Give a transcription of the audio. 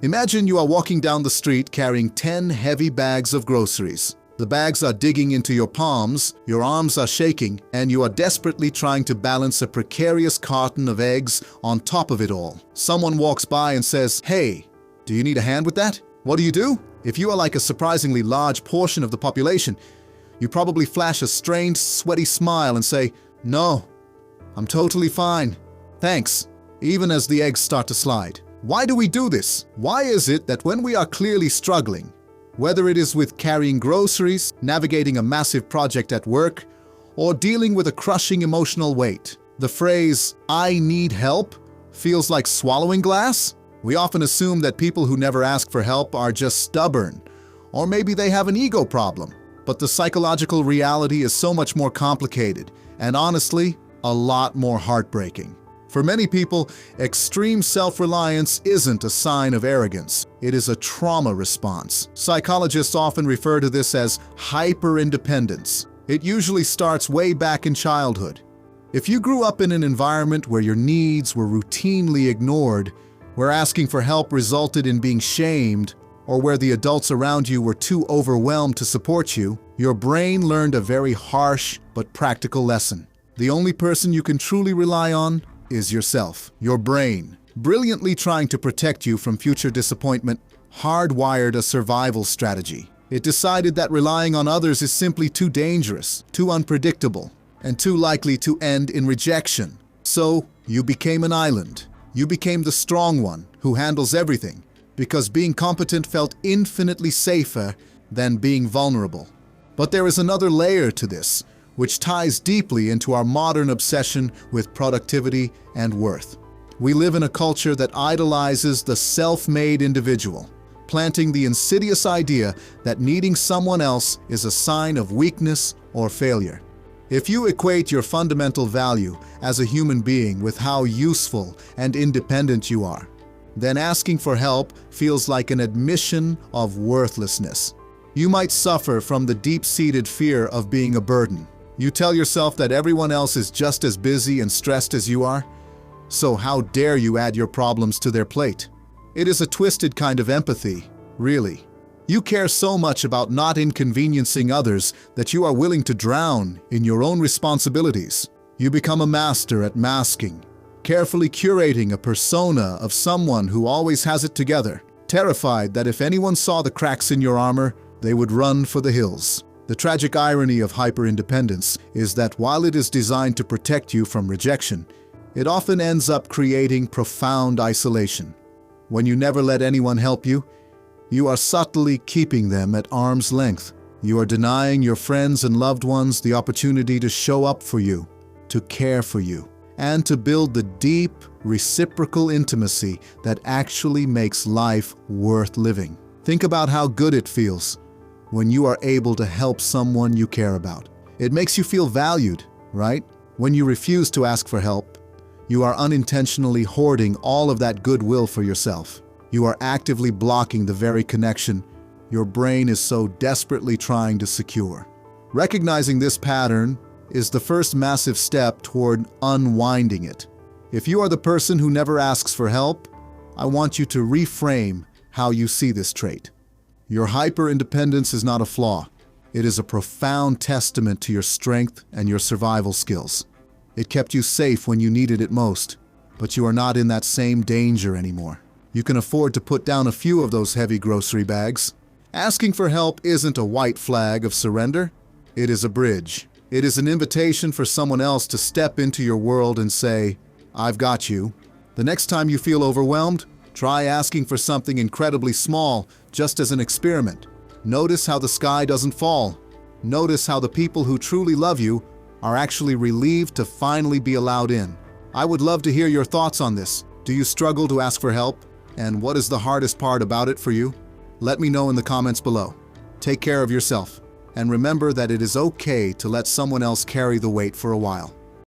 Imagine you are walking down the street carrying 10 heavy bags of groceries. The bags are digging into your palms, your arms are shaking, and you are desperately trying to balance a precarious carton of eggs on top of it all. Someone walks by and says, "Hey, do you need a hand with that?" What do? If you are like a surprisingly large portion of the population, you probably flash a strained, sweaty smile and say, "No, I'm totally fine. Thanks," even as the eggs start to slide. Why do we do this? Why is it that when we are clearly struggling, whether it is with carrying groceries, navigating a massive project at work, or dealing with a crushing emotional weight, the phrase, "I need help," feels like swallowing glass? We often assume that people who never ask for help are just stubborn, or maybe they have an ego problem. But the psychological reality is so much more complicated, and honestly, a lot more heartbreaking. For many people, extreme self-reliance isn't a sign of arrogance. It is a trauma response. Psychologists often refer to this as hyper-independence. It usually starts way back in childhood. If you grew up in an environment where your needs were routinely ignored, where asking for help resulted in being shamed, or where the adults around you were too overwhelmed to support you, your brain learned a very harsh but practical lesson. The only person you can truly rely on is yourself. Your brain, brilliantly trying to protect you from future disappointment, hardwired a survival strategy. It decided that relying on others is simply too dangerous, too unpredictable, and too likely to end in rejection. So, you became an island. You became the strong one who handles everything, because being competent felt infinitely safer than being vulnerable. But there is another layer to this, which ties deeply into our modern obsession with productivity and worth. We live in a culture that idolizes the self-made individual, planting the insidious idea that needing someone else is a sign of weakness or failure. If you equate your fundamental value as a human being with how useful and independent you are, then asking for help feels like an admission of worthlessness. You might suffer from the deep-seated fear of being a burden. You tell yourself that everyone else is just as busy and stressed as you are, so how dare you add your problems to their plate? It is a twisted kind of empathy, really. You care so much about not inconveniencing others that you are willing to drown in your own responsibilities. You become a master at masking, carefully curating a persona of someone who always has it together, terrified that if anyone saw the cracks in your armor, they would run for the hills. The tragic irony of hyper-independence is that while it is designed to protect you from rejection, it often ends up creating profound isolation. When you never let anyone help you, you are subtly keeping them at arm's length. You are denying your friends and loved ones the opportunity to show up for you, to care for you, and to build the deep, reciprocal intimacy that actually makes life worth living. Think about how good it feels when you are able to help someone you care about. It makes you feel valued, right? When you refuse to ask for help, you are unintentionally hoarding all of that goodwill for yourself. You are actively blocking the very connection your brain is so desperately trying to secure. Recognizing this pattern is the first massive step toward unwinding it. If you are the person who never asks for help, I want you to reframe how you see this trait. Your hyper-independence is not a flaw. It is a profound testament to your strength and your survival skills. It kept you safe when you needed it most, but you are not in that same danger anymore. You can afford to put down a few of those heavy grocery bags. Asking for help isn't a white flag of surrender. It is a bridge. It is an invitation for someone else to step into your world and say, "I've got you." The next time you feel overwhelmed, try asking for something incredibly small, just as an experiment. Notice how the sky doesn't fall. Notice how the people who truly love you are actually relieved to finally be allowed in. I would love to hear your thoughts on this. Do you struggle to ask for help? And what is the hardest part about it for you? Let me know in the comments below. Take care of yourself, and remember that it is okay to let someone else carry the weight for a while.